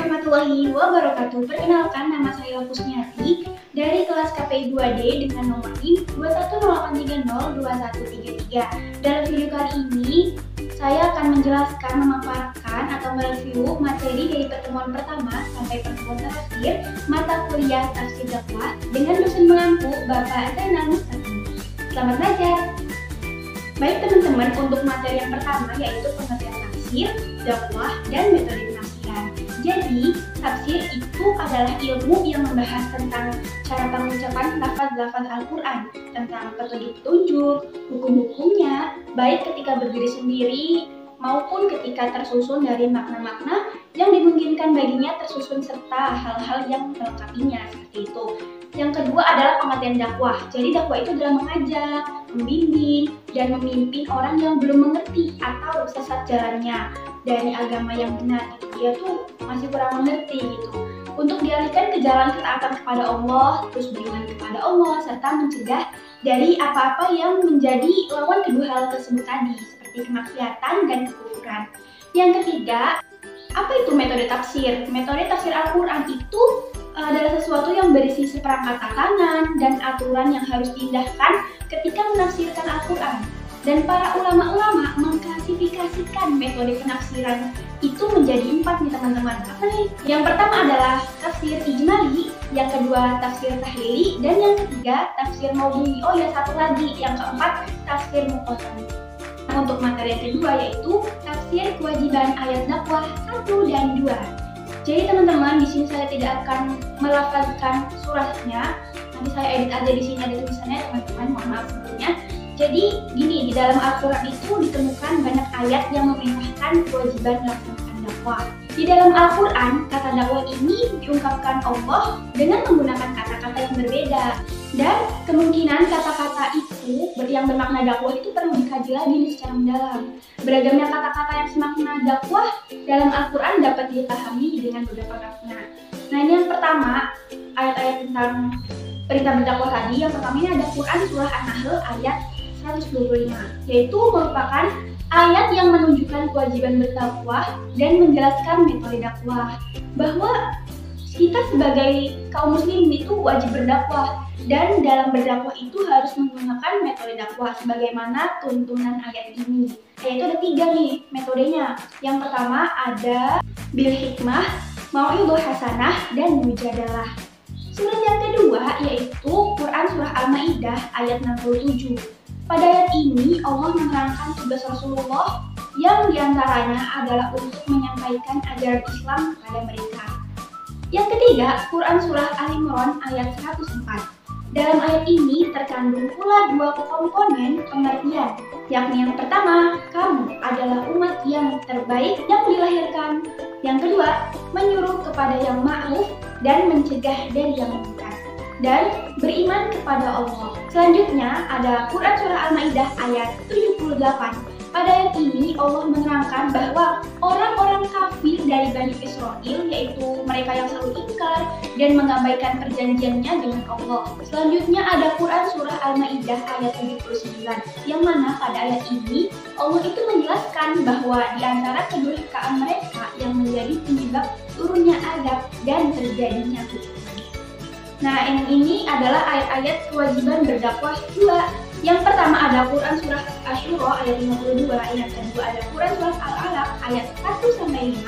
warahmatullahi wabarakatuh. Perkenalkan, nama saya Kusniati dari kelas KPI 2D dengan nomor NIM 21083021133. Dalam video kali ini, saya akan menjelaskan, memaparkan atau mereview materi dari pertemuan pertama sampai pertemuan terakhir mata kuliah tafsir dakwah dengan dosen mengampu Bapak Zainal Mustaqim. Selamat belajar. Baik teman-teman, untuk materi yang pertama yaitu pengertian tafsir, dakwah, dan metode penafsiran. Jadi, tafsir itu adalah ilmu yang membahas tentang cara pengucapan lafaz-lafaz Al-Quran, tentang petunjuk-petunjuk, hukum-hukumnya, baik ketika berdiri sendiri maupun ketika tersusun dari makna-makna yang dimungkinkan baginya tersusun serta hal-hal yang melengkapinya, seperti itu. Yang kedua adalah pengertian dakwah. Jadi dakwah itu adalah mengajak, membimbing, dan memimpin orang yang belum mengerti atau sesat jalannya dari agama yang benar. Dia tuh masih kurang mengerti gitu. Untuk dialihkan ke jalan ketaatan kepada Allah, terus beriman kepada Allah, serta mencegah dari apa-apa yang menjadi lawan kedua hal tersebut tadi, seperti kemaksiatan dan kekufuran. Yang ketiga, apa itu metode tafsir? Metode tafsir Al-Quran itu adalah sesuatu yang berisi seperangkat tatanan dan aturan yang harus diindahkan ketika menafsirkan Al-Quran. Dan para ulama-ulama mengklasifikasikan metode penafsiran itu menjadi 4 nih teman-teman. Apa nih? Yang pertama adalah tafsir ijmali, yang kedua tafsir tahlili, dan yang ketiga tafsir maudhu'i. Oh ya, satu lagi, yang keempat tafsir muqaddam. Untuk materi yang kedua yaitu tafsir kewajiban ayat dakwah 1 dan 2. Jadi teman-teman, di sini saya tidak akan melafazkan surahnya. Nanti saya edit aja di sini ada tulisannya teman-teman, mohon maaf sebelumnya. Jadi gini, di dalam Al-Quran itu ditemukan banyak ayat yang memerintahkan kewajiban melaksanakan dakwah. Di dalam Al-Quran, kata dakwah ini diungkapkan Allah dengan menggunakan kata-kata yang berbeda. Dan kemungkinan kata-kata itu yang bermakna dakwah itu perlu dikaji lagi secara mendalam. Beragamnya kata-kata yang semakna dakwah dalam Al-Quran dapat dipahami dengan beberapa makna. Nah, ini yang pertama, ayat-ayat tentang perintah berdakwah tadi. Yang pertama ini ada Quran surah An-Nahl ayat 125, yaitu merupakan ayat yang menunjukkan kewajiban berdakwah dan menjelaskan metode dakwah, bahwa kita sebagai kaum muslim itu wajib berdakwah, dan dalam berdakwah itu harus menggunakan metode dakwah sebagaimana tuntunan ayat ini. Yaitu ada 3 nih metodenya. Yang pertama ada bil hikmah, mau'idhah hasanah, dan mujadalah. Surat yang kedua yaitu Quran surah Al-Maidah ayat 67. Pada ayat ini Allah menerangkan tugas Rasulullah yang diantaranya adalah untuk menyampaikan ajaran Islam kepada mereka. Yang ketiga, Quran surah Al-Imran ayat 104. Dalam ayat ini terkandung pula 2 komponen pengertian, yakni yang pertama, kamu adalah umat yang terbaik yang dilahirkan. Yang kedua, menyuruh kepada yang ma'ruf dan mencegah dari yang munkar, dan beriman kepada Allah. Selanjutnya ada Quran surah Al-Maidah ayat 78. Pada ayat ini Allah menerangkan bahwa orang-orang kafir dari Bani Israel, yaitu mereka yang selalu ingkar dan mengabaikan perjanjiannya dengan Allah. Selanjutnya ada Quran surah Al-Maidah ayat 79, yang mana pada ayat ini Allah itu menjelaskan bahwa di antara kedurhakaan mereka yang menjadi penyebab turunnya azab dan terjadinya hukuman. Nah, ini adalah ayat-ayat kewajiban berdakwah 2. Yang pertama ada Quran surah Asy-Syura ayat 52, yang kedua ada Quran surah Al-Alaq ayat 1-5,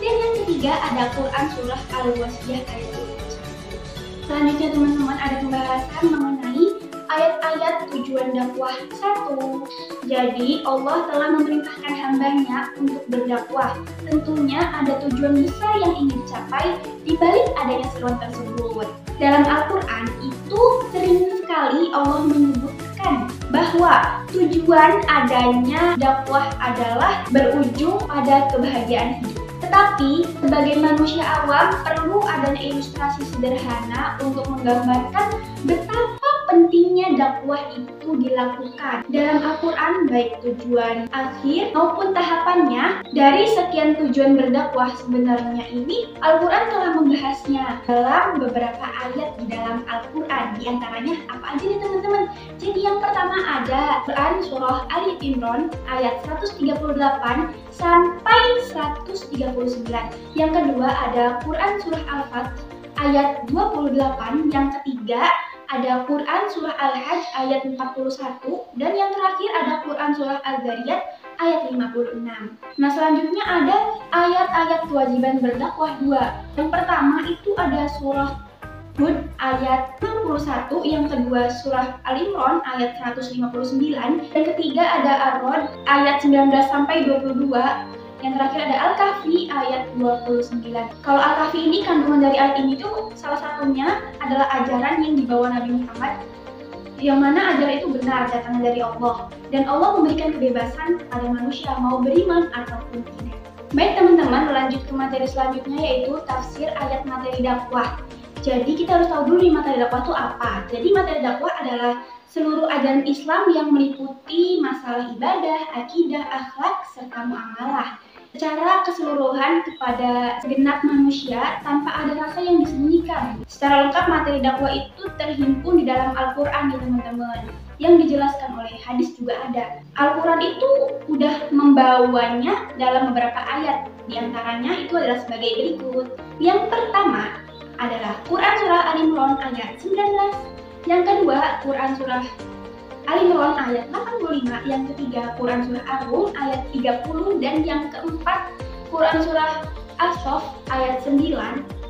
dan yang ketiga ada Quran surah Al-Wasiyah ayat 21. Selanjutnya teman-teman ada pembahasan mengenai ayat-ayat tujuan dakwah 1. Jadi Allah telah memerintahkan hambanya untuk berdakwah. Tentunya ada tujuan besar yang ingin dicapai di balik adanya seruan tersebut. Dalam Al-Quran itu sering sekali Allah menyebutkan bahwa tujuan adanya dakwah adalah berujung pada kebahagiaan hidup. Tetapi sebagai manusia awam perlu adanya ilustrasi sederhana untuk menggambarkan betapa pentingnya dakwah itu dilakukan. Dalam Al-Quran baik tujuan akhir maupun tahapannya. Dari sekian tujuan berdakwah sebenarnya ini Al-Quran telah membahasnya dalam beberapa ayat di dalam Al-Quran. Di antaranya apa aja nih teman-teman? Jadi yang pertama ada Quran surah Ali Imran ayat 138 sampai sampai 139. Yang kedua ada Quran surah Al-Fat ayat 28, yang ketiga ada Quran surah Al-Hajj ayat 41, dan yang terakhir ada Quran surah Al-Zariyat ayat 56. Nah, selanjutnya ada ayat-ayat kewajiban berdakwah 2. Yang pertama itu ada surah Hud ayat 61, yang kedua surah Al-Imran ayat 159, dan ketiga ada Ar-Rod ayat 19 sampai 22. Yang terakhir ada Al-Kahfi ayat 29. Kalau Al-Kahfi ini, kandungan dari ayat ini tuh salah satunya adalah ajaran yang dibawa Nabi Muhammad, yang mana ajaran itu benar datangnya dari Allah, dan Allah memberikan kebebasan kepada manusia mau beriman ataupun tidak. Baik teman-teman, lanjut ke materi selanjutnya, yaitu tafsir ayat materi dakwah. Jadi kita harus tahu dulu nih materi dakwah itu apa. Jadi materi dakwah adalah seluruh ajaran Islam yang meliputi masalah ibadah, akidah, akhlak, serta muamalah secara keseluruhan kepada segenap manusia tanpa ada rasa yang disembunyikan. Secara lengkap materi dakwah itu terhimpun di dalam Al-Quran nih teman-teman, yang dijelaskan oleh hadis juga ada. Al-Quran itu udah membawanya dalam beberapa ayat, diantaranya itu adalah sebagai berikut. Yang pertama adalah Quran surah Al-Imran ayat 19, yang kedua Quran surah Al-Imran ayat 85, yang ketiga Quran surah Ar-Rum ayat 30, dan yang keempat Quran surah As-Saff ayat 9,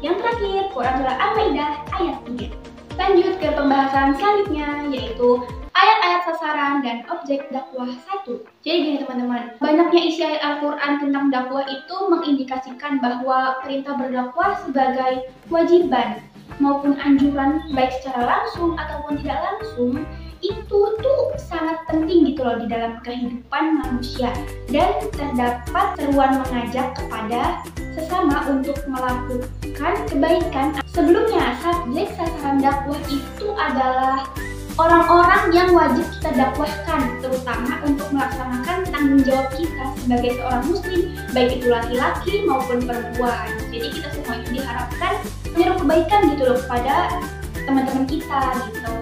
yang terakhir Quran surah Al-Maidah ayat 3. Lanjut ke pembahasan selanjutnya, yaitu ayat-ayat sasaran dan objek dakwah 1. Jadi gini teman-teman, banyaknya isi ayat Al-Quran tentang dakwah itu mengindikasikan bahwa perintah berdakwah sebagai kewajiban maupun anjuran baik secara langsung ataupun tidak langsung itu tuh sangat penting gitu loh di dalam kehidupan manusia, dan terdapat seruan mengajak kepada sesama untuk melakukan kebaikan. Sebelumnya, subjek sasaran dakwah itu adalah orang-orang yang wajib kita dakwahkan, terutama untuk melaksanakan tanggung jawab kita sebagai seorang muslim, baik itu laki-laki maupun perempuan. Jadi kita semua itu diharapkan menyeru kebaikan gitu loh kepada teman-teman kita gitu,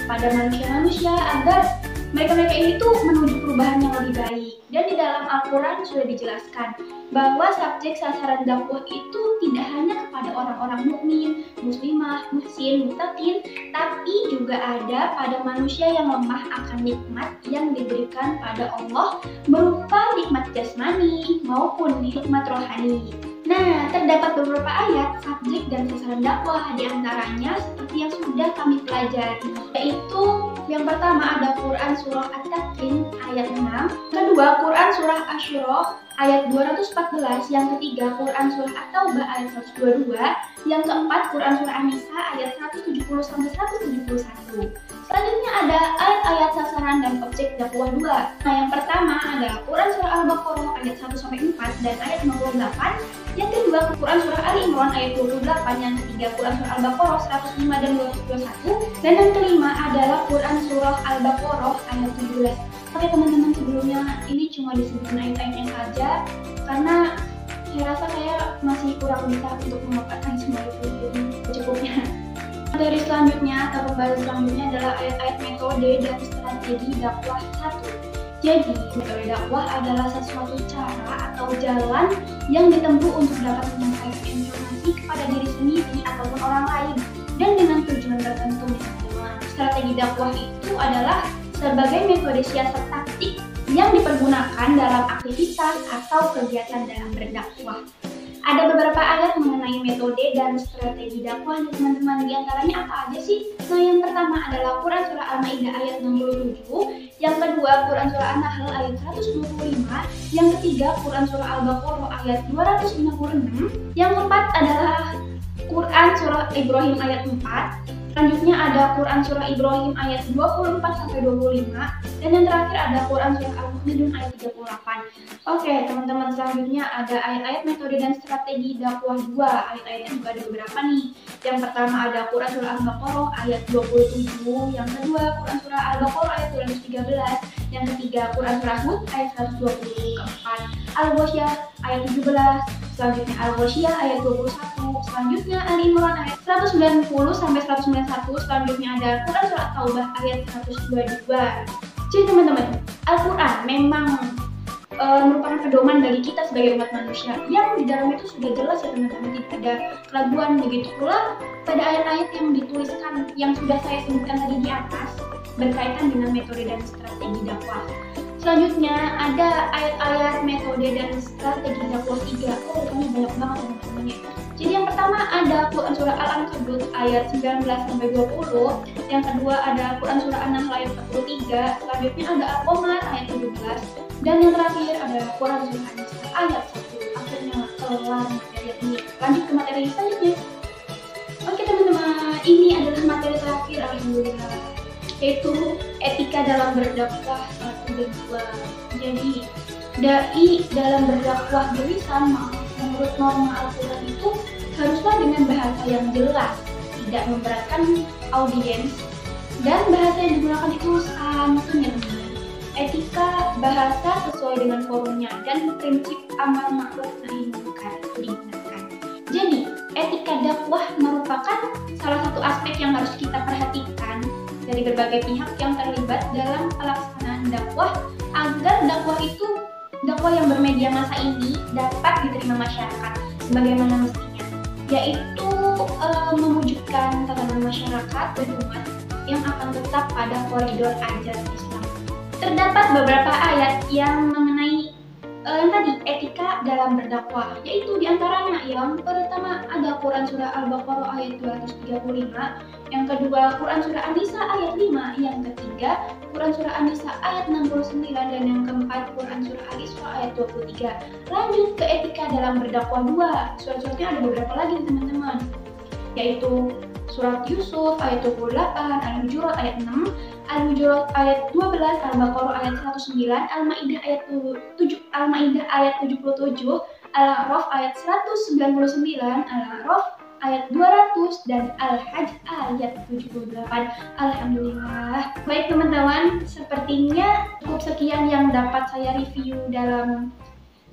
pada manusia-manusia, agar mereka-mereka ini tuh menuju perubahan yang lebih baik. Dan di dalam Al-Quran sudah dijelaskan bahwa subjek sasaran dakwah itu tidak hanya kepada orang-orang mukmin, muslimah, muhsin, muttaqin, tapi juga ada pada manusia yang lemah akan nikmat yang diberikan pada Allah berupa nikmat jasmani maupun nikmat rohani. Nah, terdapat beberapa ayat subjek dan sasaran dakwah, diantaranya seperti yang sudah kami pelajari, yaitu yang pertama ada Quran surah At-Takwin ayat 6, kedua Quran surah Asy-Syura ayat 214, yang ketiga Quran surah At-Taubah ayat 122, yang keempat Quran surah An-Nisa ayat 170 sampai 171. Selanjutnya ada ayat-ayat sasaran dan objek dakwah 2. Nah, yang pertama adalah Quran surah Al-Baqarah ayat 1 sampai 4 dan ayat 58. Yang kedua Quran surah Al-Imran ayat 28, yang ketiga Quran surah Al-Baqarah 105 dan 221, dan yang kelima adalah Quran surah Al-Baqarah ayat 17. Oke teman-teman, sebelumnya ini cuma disebutkan ayat-ayatnya saja karena saya rasa saya masih kurang bisa untuk memaparkan semua itu, jadi secukupnya. Materi selanjutnya atau pembahasan selanjutnya adalah ayat-ayat metode dan strategi dakwah 1. Jadi, metode dakwah adalah sesuatu cara atau jalan yang ditempuh untuk dapat menyampaikan informasi kepada diri sendiri ataupun orang lain dan dengan tujuan tertentu. Strategi dakwah itu adalah sebagai metode siasat taktik yang dipergunakan dalam aktivitas atau kegiatan dalam berdakwah. Ada beberapa ayat mengenai metode dan strategi dakwah nih teman-teman. Di antaranya apa aja sih? Nah, yang pertama adalah Quran surah Al-Maidah ayat 67, yang kedua Quran surah An-Nahl ayat 125, yang ketiga Quran surah Al-Baqarah ayat 256, yang keempat adalah Quran surah Ibrahim ayat 4. Selanjutnya ada Quran surah Ibrahim ayat 24 sampai 25, dan yang terakhir ada Quran surah Al-Mu'minun ayat 38. Oke, teman-teman, selanjutnya ada ayat-ayat metode dan strategi dakwah 2. Ayat-ayatnya juga ada beberapa nih. Yang pertama ada Quran surah Al-Baqarah ayat 27, yang kedua Quran surah Al-Baqarah ayat 213, yang ketiga Quran surah Hud ayat 120, keempat Al-Ghasyiyah ayat 17, selanjutnya Al-Ghasyiyah ayat 21, selanjutnya Al-Imran ayat 190 sampai 191, selanjutnya ada Quran surah Taubah ayat 122. Jadi teman-teman, Al-Quran memang merupakan pedoman bagi kita sebagai umat manusia yang di dalamnya itu sudah jelas ya teman-teman, tidak ada keraguan. Begitu pula pada ayat-ayat yang dituliskan yang sudah saya sebutkan tadi di atas berkaitan dengan metode dan strategi dakwah. Selanjutnya ada ayat-ayat metode dan strategi dakwah 3. Rupanya banyak banget teman-teman ya. Jadi yang pertama ada Quran surah Al-Ankabut ayat 19 sampai 20. Yang kedua ada Quran surah An-Nahl ayat 43. Selanjutnya ada Al-Qamar ayat 17. Dan yang terakhir ada Quran surah An-Nisa ayat 1. Akhirnya kelar materi ini. Lanjut ke materi selanjutnya. Oke teman-teman, ini adalah materi terakhir alhamdulillah, yaitu etika dalam berdakwah 1 dan 2. Jadi dai dalam berdakwah berlisan menurut norma Al-Quran itu haruslah dengan bahasa yang jelas, tidak memberatkan audiens, dan bahasa yang digunakan itu santun ya teman-teman. Etika bahasa sesuai dengan forumnya dan prinsip amar ma'ruf nahi munkar itu digunakan. Jadi etika dakwah merupakan salah satu aspek yang harus kita perhatikan dari berbagai pihak yang terlibat dalam pelaksanaan dakwah agar dakwah yang bermedia massa ini dapat diterima masyarakat sebagaimana mestinya, yaitu mewujudkan tatanan masyarakat dan umat yang akan tetap pada koridor ajaran Islam. Terdapat beberapa ayat yang mengenai yang tadi etika dalam berdakwah, yaitu diantaranya yang pertama ada Quran surah Al-Baqarah ayat 235, yang kedua Quran surah An-Nisa ayat 5, yang ketiga Quran surah An-Nisa ayat 69, dan yang keempat Quran surah Al-Isra ayat 23. Lanjut ke etika dalam berdakwah 2. Surat-suratnya ada beberapa lagi teman-teman, yaitu surat Yusuf ayat 28, Al-Hujurat ayat 6, Al-Hujurat ayat 12, Al-Baqarah ayat 109, Al-Maidah ayat 77, Al-A'raf ayat 199, Al-A'raf ayat 200, dan Al-Hajj ayat 78. Alhamdulillah. Baik teman-teman, sepertinya cukup sekian yang dapat saya review dalam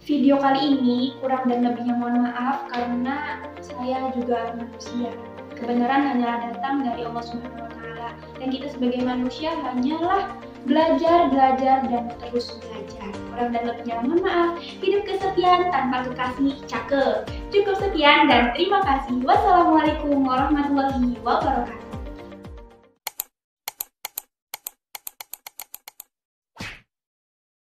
video kali ini. Kurang dan lebihnya mohon maaf karena saya juga manusia. Kebenaran hanyalah datang dari Allah Subhanahu wa Ta'ala, dan kita sebagai manusia hanyalah belajar dan terus belajar. Kurang dan lebihnya mohon maaf. Hidup kesepian tanpa kekasih cakep. Cukup sekian dan terima kasih. Wassalamualaikum warahmatullahi wabarakatuh.